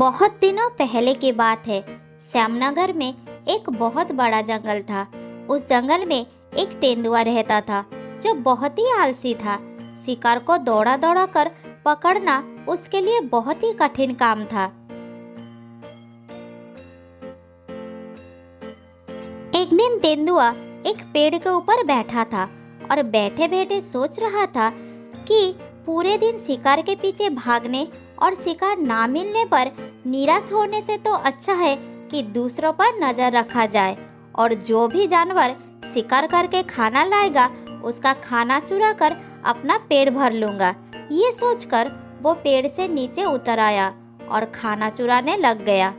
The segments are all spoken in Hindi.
बहुत दिनों पहले की बात है। श्यामनगर में एक बहुत बड़ा जंगल था। उस जंगल में एक तेंदुआ रहता था जो बहुत ही आलसी था। शिकार को दौड़ा दौड़ा कर पकड़ना उसके लिए बहुत ही कठिन काम था। एक दिन तेंदुआ एक पेड़ के ऊपर बैठा था और बैठे बैठे सोच रहा था कि पूरे दिन शिकार के पीछे भागने और शिकार ना मिलने पर निराश होने से तो अच्छा है कि दूसरों पर नजर रखा जाए और जो भी जानवर शिकार करके खाना लाएगा उसका खाना चुरा कर अपना पेट भर लूंगा। ये सोचकर वो पेड़ से नीचे उतर आया और खाना चुराने लग गया।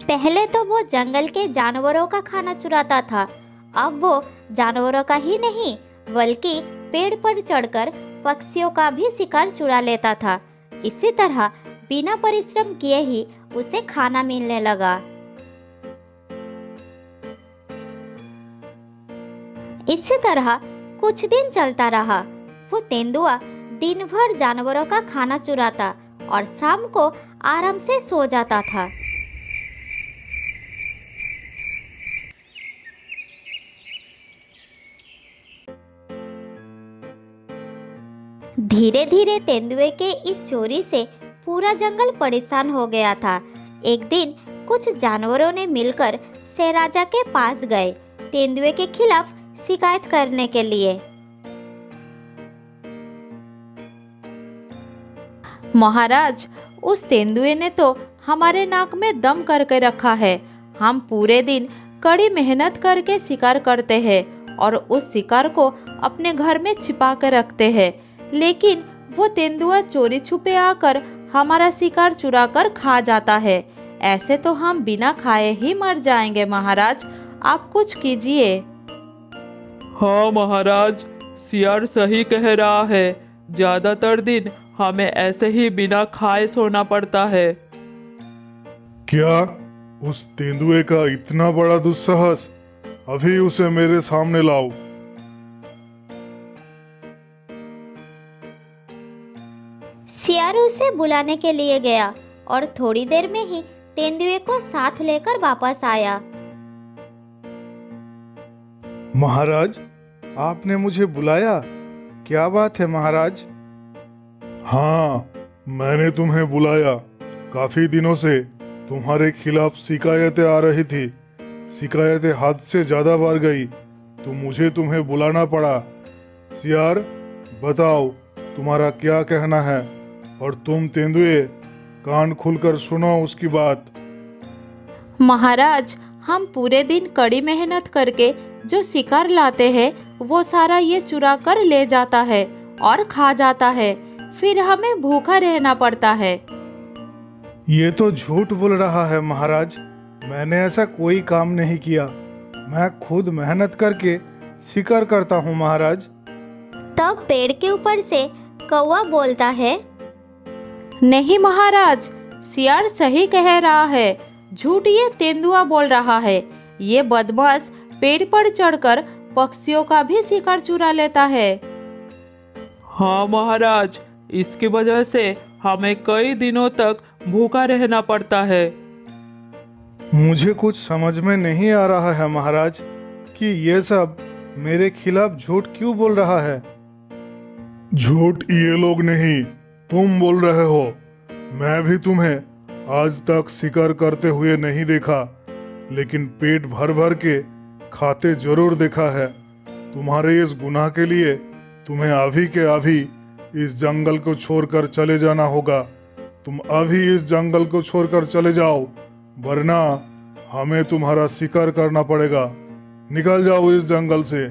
पहले तो वो जंगल के जानवरों का खाना चुराता था। अब वो जानवरों का ही नहीं बल्कि पेड़ पर चढ़कर पक्षियों का भी शिकार चुरा लेता था। इसी तरह बिना परिश्रम किए ही उसे खाना मिलने लगा। इसी तरह कुछ दिन चलता रहा। वो तेंदुआ दिन भर जानवरों का खाना चुराता और शाम को आराम से सो जाता था। धीरे धीरे तेंदुए के इस चोरी से पूरा जंगल परेशान हो गया था। एक दिन कुछ जानवरों ने मिलकर शेर राजा के पास गए तेंदुए के खिलाफ शिकायत करने के लिए। महाराज, उस तेंदुए ने तो हमारे नाक में दम करके रखा है। हम पूरे दिन कड़ी मेहनत करके शिकार करते हैं और उस शिकार को अपने घर में छिपा कर रखते हैं, लेकिन वो तेंदुआ चोरी छुपे आकर हमारा शिकार चुरा कर खा जाता है। ऐसे तो हम बिना खाए ही मर जाएंगे। महाराज, आप कुछ कीजिए। हाँ महाराज, सियार सही कह रहा है। ज्यादातर दिन हमें ऐसे ही बिना खाए सोना पड़ता है। क्या उस तेंदुए का इतना बड़ा दुस्साहस? अभी उसे मेरे सामने लाओ। सियार उसे बुलाने के लिए गया और थोड़ी देर में ही तेंदुए को साथ लेकर वापस आया। महाराज, आपने मुझे बुलाया? क्या बात है महाराज? हाँ, मैंने तुम्हें बुलाया। काफी दिनों से तुम्हारे खिलाफ शिकायतें आ रही थी। शिकायतें हद से ज्यादा बढ़ गई तो मुझे तुम्हें बुलाना पड़ा। सियार, बताओ तुम्हारा क्या कहना है? और तुम तेंदुए, कान खुलकर सुनो उसकी बात। महाराज, हम पूरे दिन कड़ी मेहनत करके जो शिकार लाते हैं वो सारा ये चुरा कर ले जाता है और खा जाता है। फिर हमें भूखा रहना पड़ता है। ये तो झूठ बोल रहा है महाराज। मैंने ऐसा कोई काम नहीं किया। मैं खुद मेहनत करके शिकार करता हूँ महाराज। तब पेड़ के ऊपर से कौवा बोलता है, नहीं महाराज, सियार सही कह रहा है। झूठ ये तेंदुआ बोल रहा है। ये बदमाश पेड़ पर चढ़कर पक्षियों का भी शिकार चुरा लेता है। हाँ महाराज, इसकी वजह से हमें कई दिनों तक भूखा रहना पड़ता है। मुझे कुछ समझ में नहीं आ रहा है महाराज कि ये सब मेरे खिलाफ झूठ क्यों बोल रहा है। झूठ ये लोग नहीं, तुम बोल रहे हो। मैं भी तुम्हें आज तक शिकार करते हुए नहीं देखा, लेकिन पेट भर भर के खाते जरूर देखा है। तुम्हारे इस गुनाह के लिए तुम्हें अभी के अभी इस जंगल को छोड़कर चले जाना होगा। तुम अभी इस जंगल को छोड़कर चले जाओ, वरना हमें तुम्हारा शिकार करना पड़ेगा। निकल जाओ इस जंगल से।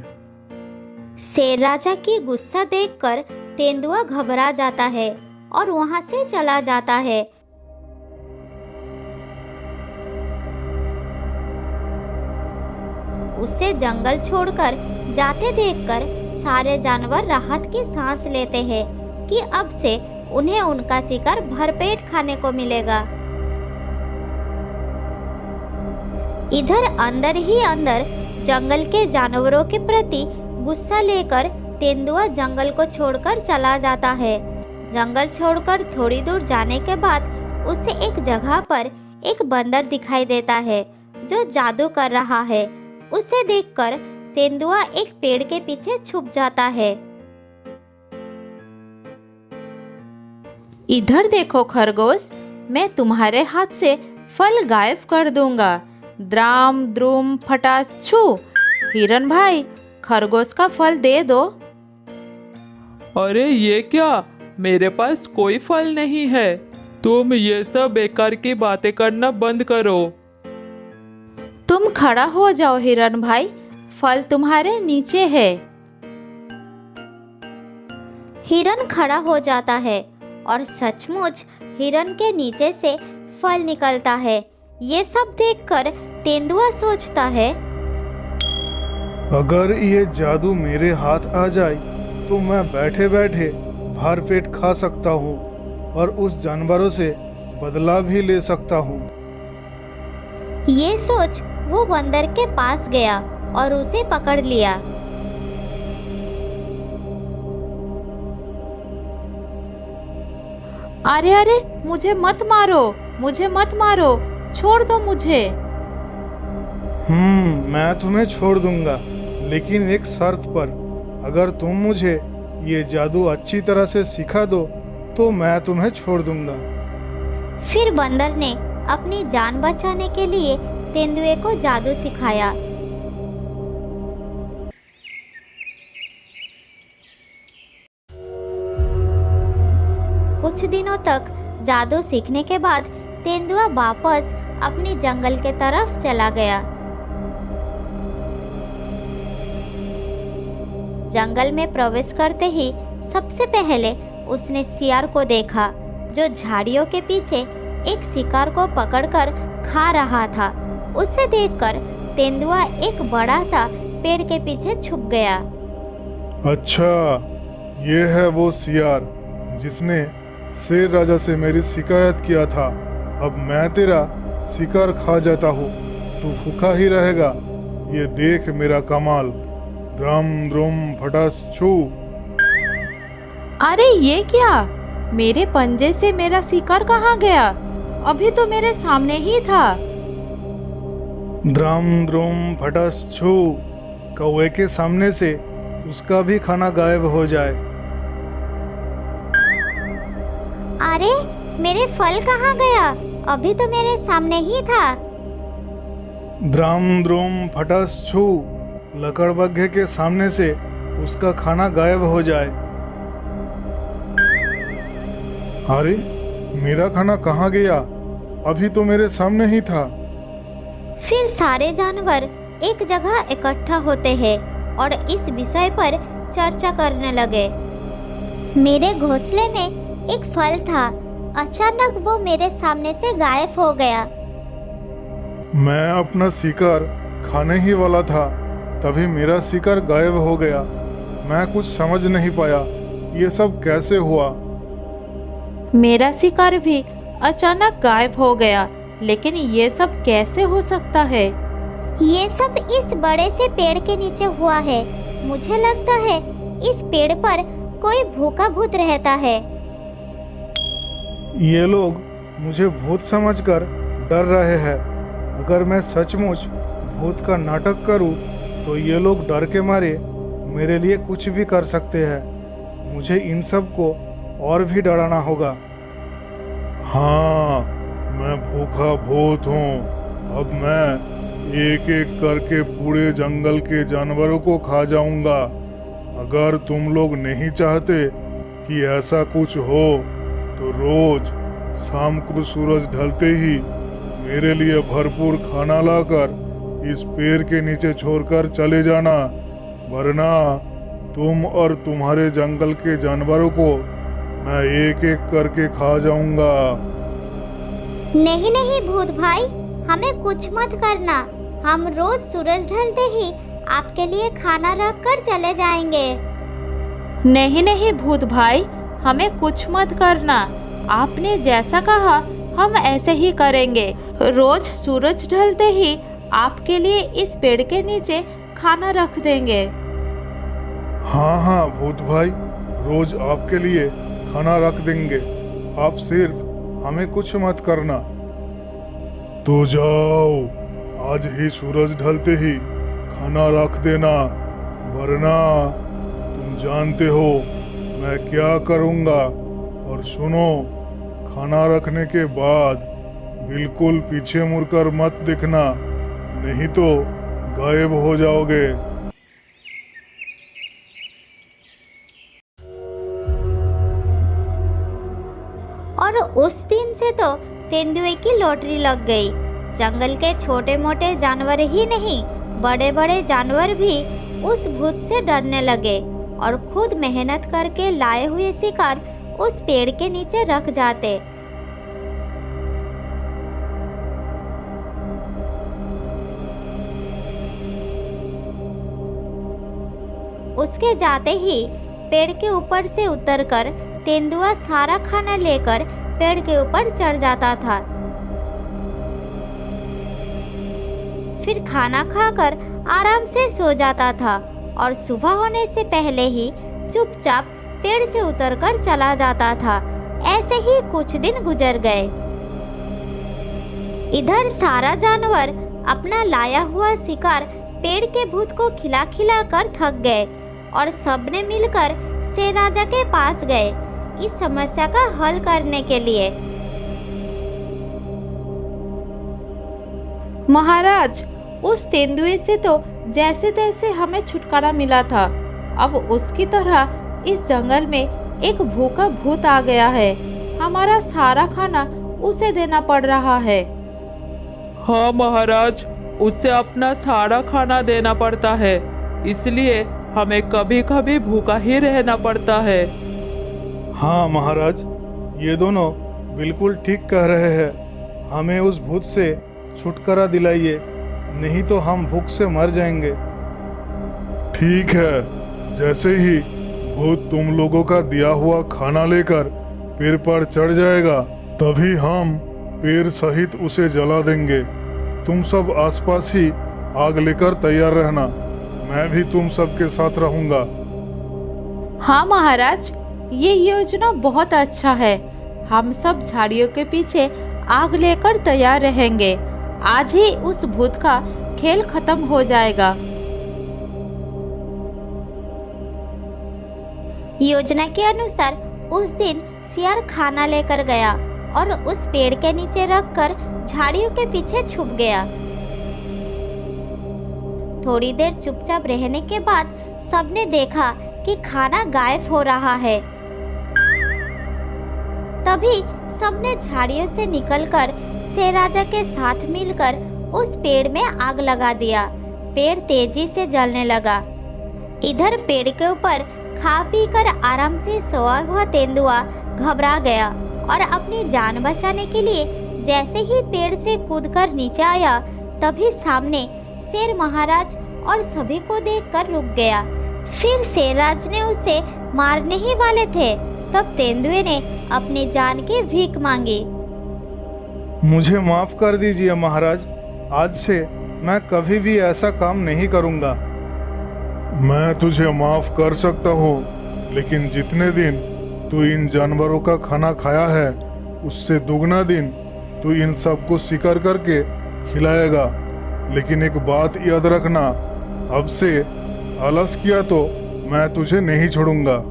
शेर राजा की गुस्सा देखकर तेंदुआ घबरा जाता है और वहां से चला जाता है। उसे जंगल छोड़कर जाते देखकर सारे जानवर राहत की सांस लेते हैं कि अब से उन्हें उनका शिकार भरपेट खाने को मिलेगा। इधर अंदर ही अंदर जंगल के जानवरों के प्रति गुस्सा लेकर तेंदुआ जंगल को छोड़कर चला जाता है। जंगल छोड़कर थोड़ी दूर जाने के बाद उसे एक जगह पर एक बंदर दिखाई देता है जो जादू कर रहा है। उसे देखकर तेंदुआ एक पेड़ के पीछे छुप जाता है। इधर देखो खरगोश, मैं तुम्हारे हाथ से फल गायब कर दूंगा। द्राम द्रुम फटास छू। हिरन भाई, खरगोश का फल दे दो। अरे ये क्या, मेरे पास कोई फल नहीं है। तुम ये सब बेकार की बातें करना बंद करो। तुम खड़ा हो जाओ हिरन भाई, फल तुम्हारे नीचे है। हिरन खड़ा हो जाता है और सचमुच हिरन के नीचे से फल निकलता है। ये सब देखकर तेंदुआ सोचता है, अगर ये जादू मेरे हाथ आ जाए तो मैं बैठे बैठे भर पेट खा सकता हूँ और उस जानवरों से बदला भी ले सकता हूँ। ये सोच वो बंदर के पास गया और उसे पकड़ लिया। अरे अरे, मुझे मत मारो, मुझे मत मारो, छोड़ दो मुझे। मैं तुम्हें छोड़ दूंगा, लेकिन एक शर्त पर। अगर तुम मुझे ये जादू अच्छी तरह से सिखा दो तो मैं तुम्हें छोड़ दूंगा। फिर बंदर ने अपनी जान बचाने के लिए तेंदुए को जादू सिखाया। कुछ दिनों तक जादू सीखने के बाद तेंदुआ वापस अपनी जंगल के तरफ चला गया। जंगल में प्रवेश करते ही सबसे पहले उसने सियार को देखा जो झाड़ियों के पीछे एक शिकार को पकड़कर खा रहा था। उसे देखकर तेंदुआ एक बड़ा सा पेड़ के पीछे छुप गया। अच्छा, ये है वो सियार जिसने शेर राजा से मेरी शिकायत किया था। अब मैं तेरा शिकार खा जाता हूँ, तू भूखा ही रहेगा। ये देख मेरा कमाल। द्रम द्रुम फटास छू। अरे ये क्या, मेरे पंजे से मेरा शिकार कहाँ गया? अभी तो मेरे सामने ही था। द्रम द्रुम फटास छू। कौवे के सामने से उसका भी खाना गायब हो जाए। अरे मेरे फल कहाँ गया? अभी तो मेरे सामने ही था। द्रम द्रुम फटास छू। लकड़बग्घे के सामने से उसका खाना गायब हो जाए। अरे मेरा खाना कहाँ गया? अभी तो मेरे सामने ही था। फिर सारे जानवर एक जगह इकट्ठा होते हैं और इस विषय पर चर्चा करने लगे। मेरे घोंसले में एक फल था, अचानक वो मेरे सामने से गायब हो गया। मैं अपना शिकार खाने ही वाला था, तभी मेरा शिकार गायब हो गया। मैं कुछ समझ नहीं पाया, ये सब कैसे हुआ? मेरा शिकार भी अचानक गायब हो गया, लेकिन ये सब कैसे हो सकता है? ये सब इस बड़े से पेड़ के नीचे हुआ है। मुझे लगता है इस पेड़ पर कोई भूखा भूत रहता है। ये लोग मुझे भूत समझकर डर रहे हैं। अगर मैं सचमुच भूत का नाटक करूं, तो ये लोग डर के मारे मेरे लिए कुछ भी कर सकते हैं। मुझे इन सब को और भी डराना होगा। हाँ, मैं भूखा भूत हूँ। अब मैं एक एक करके पूरे जंगल के जानवरों को खा जाऊंगा। अगर तुम लोग नहीं चाहते कि ऐसा कुछ हो, तो रोज शाम को सूरज ढलते ही मेरे लिए भरपूर खाना लाकर इस पेड़ के नीचे छोड़कर चले जाना, वरना तुम और तुम्हारे जंगल के जानवरों को मैं एक एक करके खा जाऊंगा। नहीं नहीं भूत भाई, हमें कुछ मत करना। हम रोज सूरज ढलते ही आपके लिए खाना रख कर चले जाएंगे। नहीं नहीं भूत भाई, हमें कुछ मत करना। आपने जैसा कहा हम ऐसे ही करेंगे। रोज सूरज ढलते ही आपके लिए इस पेड़ के नीचे खाना रख देंगे। हाँ हाँ भूत भाई, रोज आपके लिए खाना रख देंगे। आप सिर्फ हमें कुछ मत करना। तो जाओ, आज ही सूरज ढलते ही खाना रख देना, वरना तुम जानते हो मैं क्या करूँगा। और सुनो, खाना रखने के बाद बिल्कुल पीछे मुड़कर मत दिखना, नहीं तो गायब हो जाओगे। और उस दिन से तो तेंदुए की लॉटरी लग गई। जंगल के छोटे मोटे जानवर ही नहीं, बड़े बड़े जानवर भी उस भूत से डरने लगे और खुद मेहनत करके लाए हुए शिकार उस पेड़ के नीचे रख जाते। उसके जाते ही पेड़ के ऊपर से उतरकर तेंदुआ सारा खाना लेकर पेड़ के ऊपर चढ़ जाता था। फिर खाना खाकर आराम से सो जाता था और सुबह होने से पहले ही चुपचाप पेड़ से उतरकर चला जाता था। ऐसे ही कुछ दिन गुजर गए। इधर सारा जानवर अपना लाया हुआ शिकार पेड़ के भूत को खिला खिला कर थक गए और सबने मिलकर शेर राजा के पास गए इस समस्या का हल करने के लिए। महाराज, उस तेंदुए से तो जैसे तैसे हमें छुटकारा मिला था, अब उसकी तरह इस जंगल में एक भूखा भूत आ गया है। हमारा सारा खाना उसे देना पड़ रहा है। हाँ महाराज, उससे अपना सारा खाना देना पड़ता है, इसलिए हमें कभी कभी भूखा ही रहना पड़ता है। हाँ महाराज, ये दोनों बिल्कुल ठीक कह रहे हैं। हमें उस भूत से छुटकारा दिलाइए, नहीं तो हम भूख से मर जाएंगे। ठीक है, जैसे ही भूत तुम लोगों का दिया हुआ खाना लेकर पेड़ पर चढ़ जाएगा, तभी हम पेड़ सहित उसे जला देंगे। तुम सब आसपास ही आग लेकर तैयार रहना, मैं भी तुम सबके साथ रहूंगा। हाँ महाराज, ये योजना बहुत अच्छा है। हम सब झाड़ियों के पीछे आग लेकर तैयार रहेंगे। आज ही उस भूत का खेल खत्म हो जाएगा। योजना के अनुसार उस दिन शेर खाना लेकर गया और उस पेड़ के नीचे रखकर झाड़ियों के पीछे छुप गया। थोड़ी देर चुपचाप रहने के बाद सबने देखा कि खाना गायब हो रहा है। तभी सबने झाड़ियों से निकलकर शेर राजा के साथ मिलकर उस पेड़ में आग लगा दिया। पेड़ तेजी से जलने लगा। इधर पेड़ के ऊपर खा पी कर आराम से सोया हुआ तेंदुआ घबरा गया और अपनी जान बचाने के लिए जैसे ही पेड़ से कूदकर नीचे आया, तभी सामने शेर महाराज और सभी को देखकर रुक गया। फिर शेरराज ने उसे मारने ही वाले थे, तब तेंदुए ने अपनी जान की भीख मांगी। मुझे माफ कर दीजिए महाराज, आज से मैं कभी भी ऐसा काम नहीं करूंगा। मैं तुझे माफ कर सकता हूँ, लेकिन जितने दिन तू इन जानवरों का खाना खाया है, उससे दुगना दिन तू इन सबको शिकार करके खिलाएगा। लेकिन एक बात याद रखना, अब से आलस किया तो मैं तुझे नहीं छोड़ूंगा।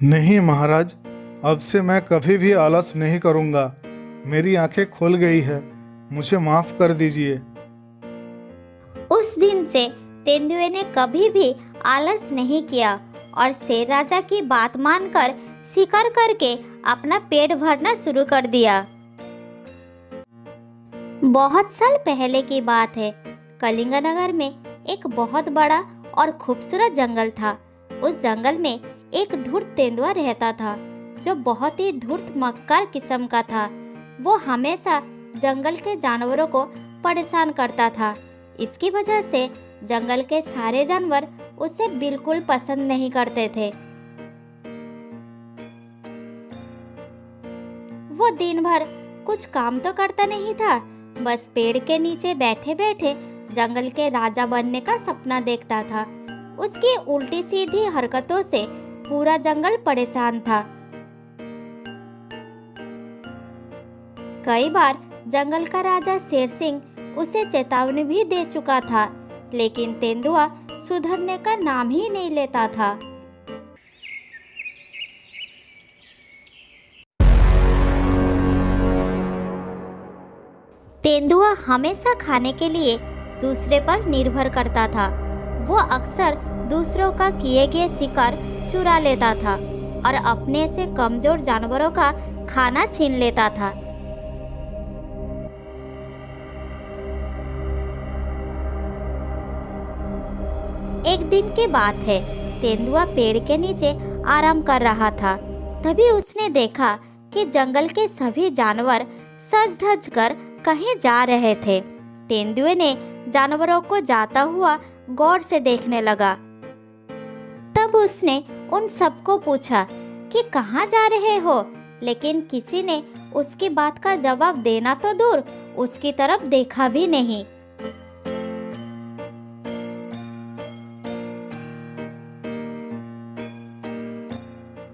नहीं महाराज, अब से मैं कभी भी आलस नहीं करूंगा। मेरी आंखें खुल गई है, मुझे माफ कर दीजिए। उस दिन से तेंदुए ने कभी भी आलस नहीं किया और शेर राजा की बात मानकर शिकार करके अपना पेट भरना शुरू कर दिया। बहुत साल पहले की बात है। कलिंगनगर में एक बहुत बड़ा और खूबसूरत जंगल था। उस जंगल में एक धूर्त तेंदुआ रहता था, जो बहुत ही धूर्त मक्कार किस्म का था। वो हमेशा जंगल के जानवरों को परेशान करता था। इसकी वजह से जंगल के सारे जानवर उसे बिल्कुल पसंद नहीं करते थे। वो दिन भर कुछ काम तो करता नहीं था, बस पेड़ के नीचे बैठे बैठे जंगल के राजा बनने का सपना देखता था। उसकी उल्टी सीधी हरकतों से पूरा जंगल परेशान था। कई बार जंगल का राजा शेर सिंह उसे चेतावनी भी दे चुका था, लेकिन तेंदुआ सुधरने का नाम ही नहीं लेता था। तेंदुआ हमेशा खाने के लिए दूसरे पर निर्भर करता था। वो अक्सर दूसरों का किए गए शिकार चुरा लेता था और अपने से कमजोर जानवरों का खाना छीन लेता था। एक दिन की बात है, तेंदुआ पेड़ के नीचे आराम कर रहा था। तभी उसने देखा कि जंगल के सभी जानवर सज धज कर कहीं जा रहे थे। तेंदुए ने जानवरों को जाता हुआ गौर से देखने लगा। तब उसने उन सबको पूछा कि कहाँ जा रहे हो, लेकिन किसी ने उसकी बात का जवाब देना तो दूर, उसकी तरफ देखा भी नहीं।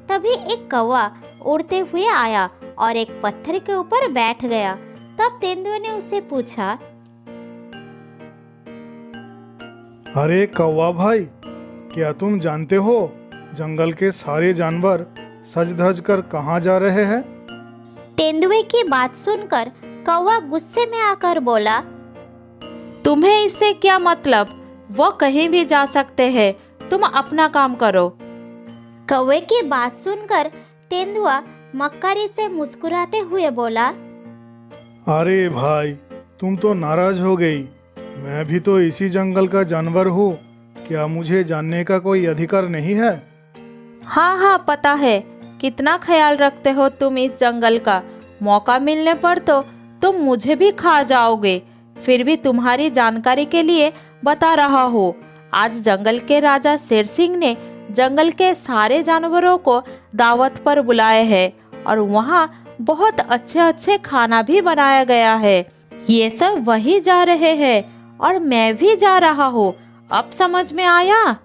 तभी एक कौवा उड़ते हुए आया और एक पत्थर के ऊपर बैठ गया। तब तेंदुए ने उससे पूछा, अरे कौवा भाई, क्या तुम जानते हो जंगल के सारे जानवर सज धज कर कहाँ जा रहे हैं? तेंदुए की बात सुनकर कौवा गुस्से में आकर बोला, तुम्हें इससे क्या मतलब? वो कहीं भी जा सकते हैं, तुम अपना काम करो। कौवे की बात सुनकर तेंदुआ मक्कारी से मुस्कुराते हुए बोला, अरे भाई, तुम तो नाराज हो गई। मैं भी तो इसी जंगल का जानवर हूँ। क्या मुझे जानने का कोई अधिकार नहीं है? हाँ हाँ, पता है कितना ख्याल रखते हो तुम इस जंगल का। मौका मिलने पर तो तुम मुझे भी खा जाओगे। फिर भी तुम्हारी जानकारी के लिए बता रहा हूँ, आज जंगल के राजा शेर सिंह ने जंगल के सारे जानवरों को दावत पर बुलाए हैं और वहाँ बहुत अच्छे अच्छे खाना भी बनाया गया है। ये सब वही जा रहे हैं और मैं भी जा रहा हूँ। अब समझ में आया?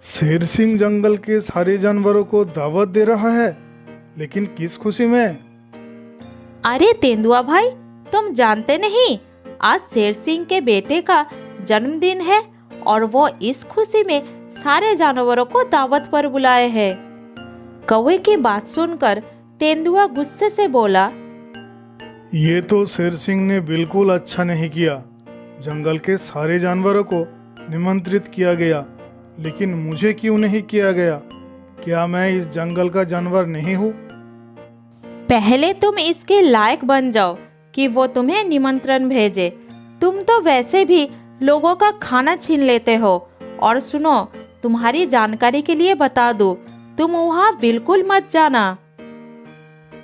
शेर सिंह जंगल के सारे जानवरों को दावत दे रहा है, लेकिन किस खुशी में? अरे तेंदुआ भाई, तुम जानते नहीं, आज शेर सिंह के बेटे का जन्मदिन है और वो इस खुशी में सारे जानवरों को दावत पर बुलाए हैं। कौवे की बात सुनकर तेंदुआ गुस्से से बोला, ये तो शेर सिंह ने बिल्कुल अच्छा नहीं किया। जंगल के सारे जानवरों को निमंत्रित किया गया, लेकिन मुझे क्यों नहीं किया गया? क्या मैं इस जंगल का जानवर नहीं हूँ? पहले तुम इसके लायक बन जाओ कि वो तुम्हें निमंत्रण भेजे। तुम तो वैसे भी लोगों का खाना छीन लेते हो। और सुनो, तुम्हारी जानकारी के लिए बता दूं, तुम वहाँ बिल्कुल मत जाना।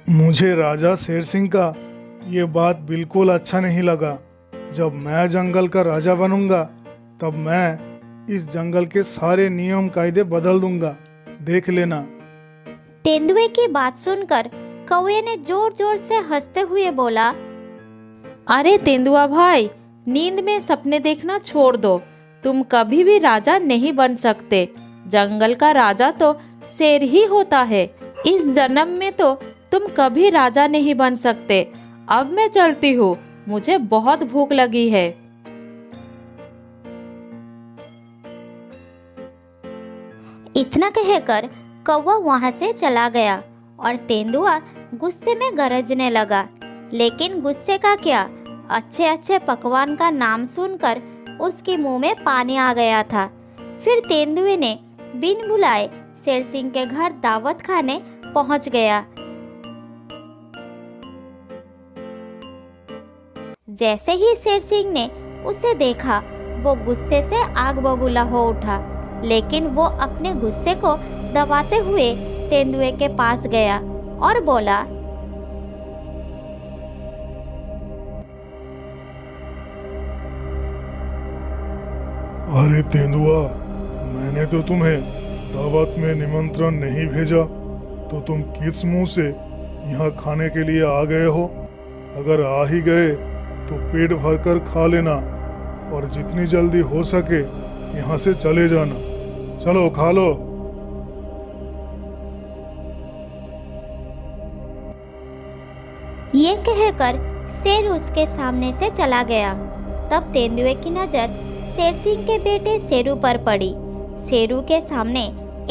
मुझे राजा शेर सिंह का ये बात बिल्कुल अच्छा नहीं लगा। जब मैं जंगल का राजा बनूंगा, तब मैं इस जंगल के सारे नियम कायदे बदल दूंगा, देख लेना। तेंदुए की बात सुनकर कौवे ने जोर जोर से हंसते हुए बोला, अरे तेंदुआ भाई, नींद में सपने देखना छोड़ दो। तुम कभी भी राजा नहीं बन सकते। जंगल का राजा तो शेर ही होता है। इस जन्म में तो तुम कभी राजा नहीं बन सकते। अब मैं चलती हूँ, मुझे बहुत भूख लगी है। इतना कहकर कौवा वहां से चला गया और तेंदुआ गुस्से में गरजने लगा। लेकिन गुस्से का क्या, अच्छे अच्छे पकवान का नाम सुनकर उसके मुंह में पानी आ गया था। फिर तेंदुए ने बिन बुलाए शेर सिंह के घर दावत खाने पहुंच गया। जैसे ही शेर सिंह ने उसे देखा, वो गुस्से से आग बबूला हो उठा। लेकिन वो अपने गुस्से को दबाते हुए तेंदुए के पास गया और बोला, अरे तेंदुआ, मैंने तो तुम्हें दावत में निमंत्रण नहीं भेजा, तो तुम किस मुंह से यहाँ खाने के लिए आ गए हो? अगर आ ही गए तो पेट भरकर खा लेना और जितनी जल्दी हो सके यहाँ से चले जाना। चलो खा लो। ये कहकर शेर उसके सामने से चला गया। तब तेंदुए की नजर शेर सिंह के बेटे शेरू पर पड़ी। शेरू के सामने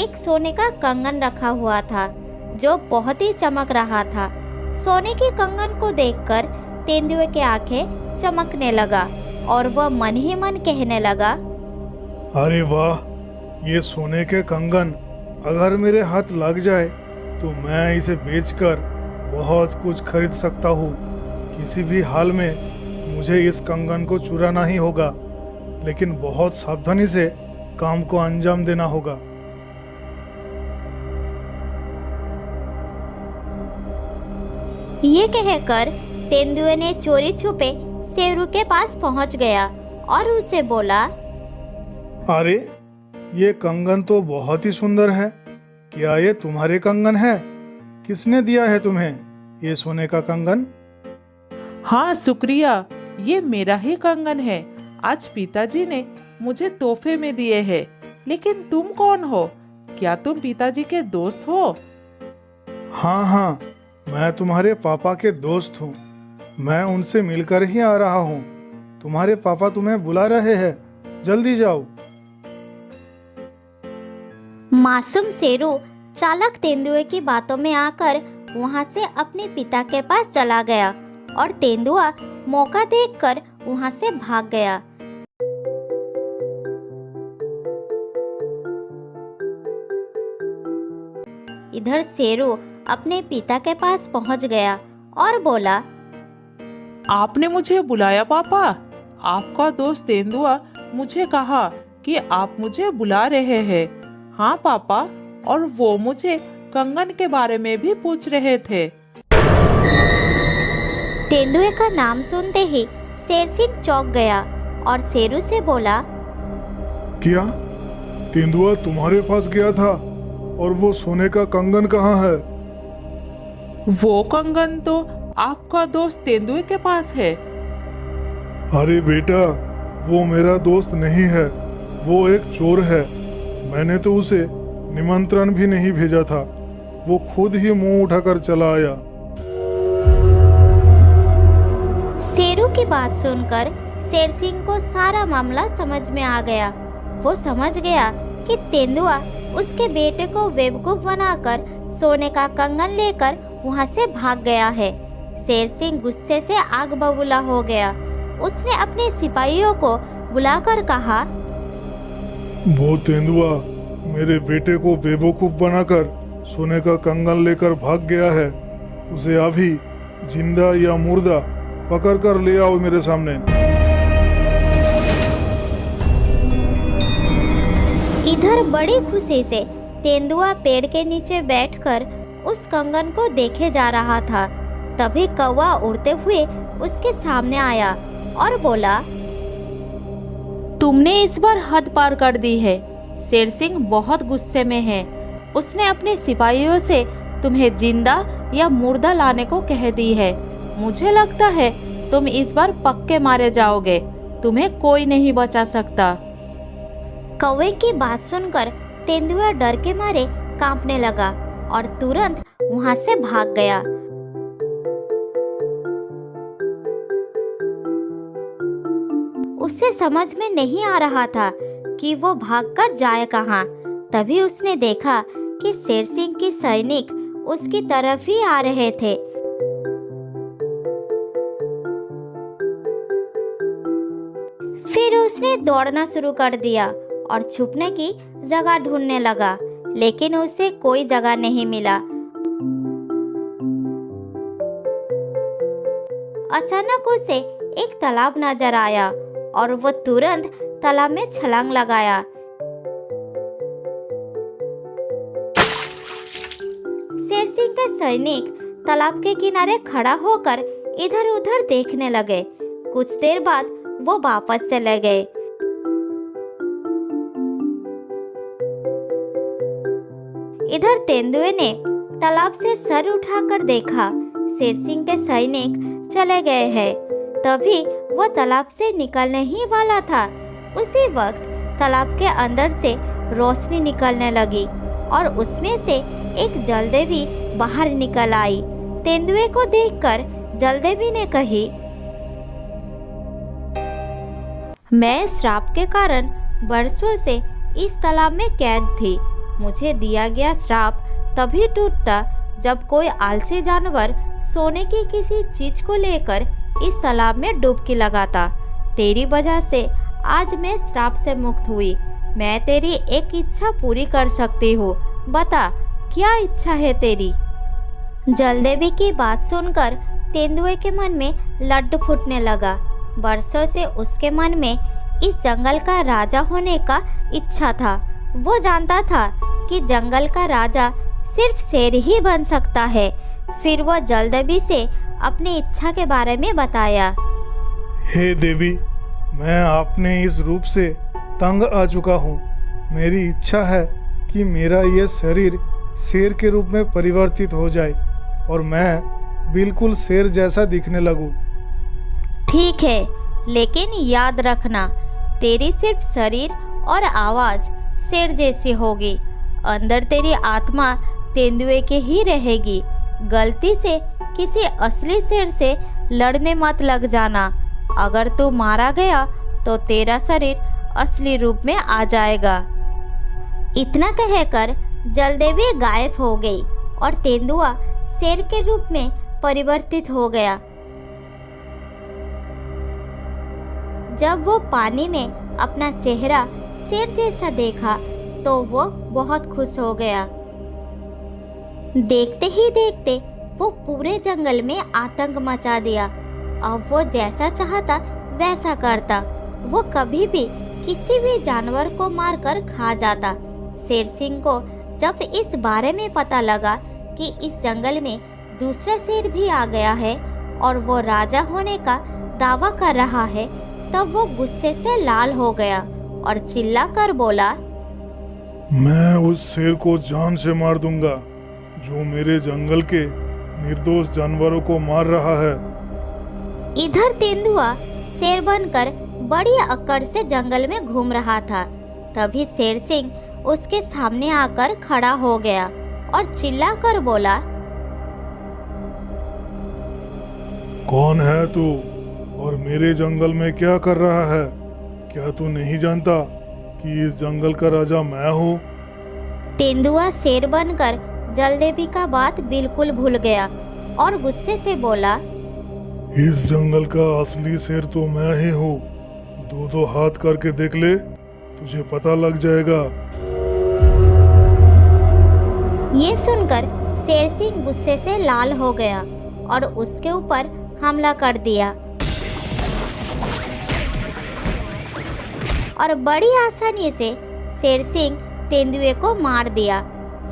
एक सोने का कंगन रखा हुआ था जो बहुत ही चमक रहा था। सोने की कंगन को देखकर तेंदुए की आंखें चमकने लगा और वह मन ही मन कहने लगा, अरे वाह, ये सोने के कंगन अगर मेरे हाथ लग जाए तो मैं इसे बेचकर बहुत कुछ खरीद सकता हूँ। किसी भी हाल में मुझे इस कंगन को चुराना ही होगा, लेकिन बहुत सावधानी से काम को अंजाम देना होगा। ये कहकर तेंदुए ने चोरी छुपे शेरू के पास पहुंच गया और उसे बोला, अरे ये कंगन तो बहुत ही सुंदर है। क्या ये तुम्हारे कंगन है? किसने दिया है तुम्हें ये सोने का कंगन? हाँ शुक्रिया, ये मेरा ही कंगन है। आज पिताजी ने मुझे तोहफे में दिए हैं। लेकिन तुम कौन हो? क्या तुम पिताजी के दोस्त हो? हाँ हाँ, मैं तुम्हारे पापा के दोस्त हूँ। मैं उनसे मिलकर ही आ रहा हूँ। तुम्हारे पापा तुम्हें बुला रहे हैं, जल्दी जाओ। मासूम शेरू चालाक तेंदुए की बातों में आकर वहां से अपने पिता के पास चला गया और तेंदुआ मौका देखकर वहां से भाग गया। इधर शेरू अपने पिता के पास पहुंच गया और बोला, आपने मुझे बुलाया पापा? आपका दोस्त तेंदुआ मुझे कहा कि आप मुझे बुला रहे हैं। हाँ पापा, और वो मुझे कंगन के बारे में भी पूछ रहे थे। तेंदुए का नाम सुनते ही शेर सिंह चौंक गया और शेरू से बोला, क्या तेंदुआ तुम्हारे पास गया था? और वो सोने का कंगन कहाँ है? वो कंगन तो आपका दोस्त तेंदुए के पास है। अरे बेटा, वो मेरा दोस्त नहीं है, वो एक चोर है। मैंने तो उसे निमंत्रण भी नहीं भेजा था, वो खुद ही मुंह उठाकर चला आया। शेरू की बात सुनकर शेर सिंह को सारा मामला समझ में आ गया। वो समझ गया कि तेंदुआ उसके बेटे को बेवकूफ बनाकर सोने का कंगन लेकर वहां से भाग गया है। शेर सिंह गुस्से से आग बबूला हो गया। उसने अपने सिपाहियों को बुलाकर कहा, वो तेंदुआ मेरे बेटे को बेवकूफ बनाकर सोने का कंगन लेकर भाग गया है। उसे अभी जिंदा या मुर्दा पकड़ कर ले आओ मेरे सामने। इधर बड़ी खुशी से तेंदुआ पेड़ के नीचे बैठकर उस कंगन को देखे जा रहा था। तभी कौवा उड़ते हुए उसके सामने आया और बोला, तुमने इस बार हद पार कर दी है। शेर सिंह बहुत गुस्से में है। उसने अपने सिपाहियों से तुम्हें जिंदा या मुर्दा लाने को कह दी है। मुझे लगता है तुम इस बार पक्के मारे जाओगे। तुम्हें कोई नहीं बचा सकता। कौवे की बात सुनकर तेंदुआ डर के मारे कांपने लगा और तुरंत वहां से भाग गया। उसे समझ में नहीं आ रहा था कि वो भागकर जाए कहाँ। तभी उसने देखा कि शेर सिंह के सैनिक उसकी तरफ ही आ रहे थे। फिर उसने दौड़ना शुरू कर दिया और छुपने की जगह ढूंढने लगा, लेकिन उसे कोई जगह नहीं मिला। अचानक उसे एक तालाब नजर आया और वो तुरंत तालाब में छलांग लगाया। शेर सिंह के सैनिक तालाब के किनारे खड़ा होकर इधर उधर देखने लगे। कुछ देर बाद वो वापस चले गए। इधर तेंदुए ने तालाब से सर उठाकर देखा। शेर सिंह के सैनिक चले गए हैं। तभी वो तालाब से निकलने ही वाला था। उसी वक्त तालाब के अंदर से रोशनी निकलने लगी और उसमें से एक जलदेवी बाहर निकल आई। तेंदुए को देखकर जलदेवी ने कही, मैं श्राप के कारण बरसों से इस तालाब में कैद थी। मुझे दिया गया श्राप तभी टूटता जब कोई आलसी जानवर सोने की किसी चीज को लेकर इस तालाब में डुबकी लगाता। तेरी वजह से आज मैं श्राप से मुक्त हुई। मैं तेरी एक इच्छा पूरी कर सकती हूँ। बता, क्या इच्छा है तेरी? जलदेवी की बात सुनकर तेंदुए के मन में लड्डू फूटने लगा। बरसों से उसके मन में इस जंगल का राजा होने का इच्छा था। वो जानता था कि जंगल का राजा सिर्फ शेर ही बन सकता है। फिर वो जलदेवी से अपनी इच्छा के बारे में बताया। हे देवी, मैं अपने इस रूप से तंग आ चुका हूँ। मेरी इच्छा है कि मेरा ये शरीर शेर के रूप में परिवर्तित हो जाए और मैं बिल्कुल शेर जैसा दिखने लगूं। ठीक है, लेकिन याद रखना, तेरी सिर्फ शरीर और आवाज़ शेर जैसी होगी। अंदर तेरी आत्मा तेंदुए के ही रहेगी। गलती से किसी असली शेर से लड़ने मत लग जाना। अगर तू मारा गया तो तेरा शरीर असली रूप में आ जाएगा। इतना कहकर जलदेवी गायब हो गई और तेंदुआ शेर के रूप में परिवर्तित हो गया। जब वो पानी में अपना चेहरा शेर जैसा देखा तो वो बहुत खुश हो गया। देखते ही देखते वो पूरे जंगल में आतंक मचा दिया। अब वो जैसा चाहता वैसा करता। वो कभी भी किसी भी जानवर को मारकर खा जाता। शेर सिंह को जब इस बारे में पता लगा कि इस जंगल में दूसरा शेर भी आ गया है और वो राजा होने का दावा कर रहा है, तब वो गुस्से से लाल हो गया और चिल्लाकर बोला, मैं उस शेर को जान से मार दूंगा जो मेरे जंगल के निर्दोष जानवरों को मार रहा है। इधर तेंदुआ शेर बनकर बड़ी अक्कड़ से जंगल में घूम रहा था। तभी शेर सिंह उसके सामने आकर खड़ा हो गया और चिल्लाकर बोला, कौन है तू और मेरे जंगल में क्या कर रहा है? क्या तू नहीं जानता कि इस जंगल का राजा मैं हूँ? तेंदुआ शेर बनकर जलदेवी का बात बिल्कुल भूल गया और गुस्से से बोला, इस जंगल का असली शेर तो मैं ही हूँ। दो हाथ करके देख ले, तुझे पता लग जाएगा। ये सुनकर शेर सिंह गुस्से से लाल हो गया और उसके ऊपर हमला कर दिया और बड़ी आसानी से शेर सिंह तेंदुए को मार दिया।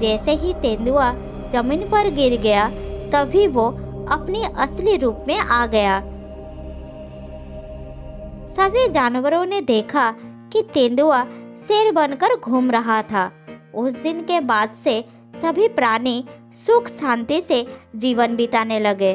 जैसे ही तेंदुआ जमीन पर गिर गया, तभी वो अपने असली रूप में आ गया। सभी जानवरों ने देखा कि तेंदुआ शेर बनकर घूम रहा था। उस दिन के बाद से सभी प्राणी सुख शांति से जीवन बिताने लगे।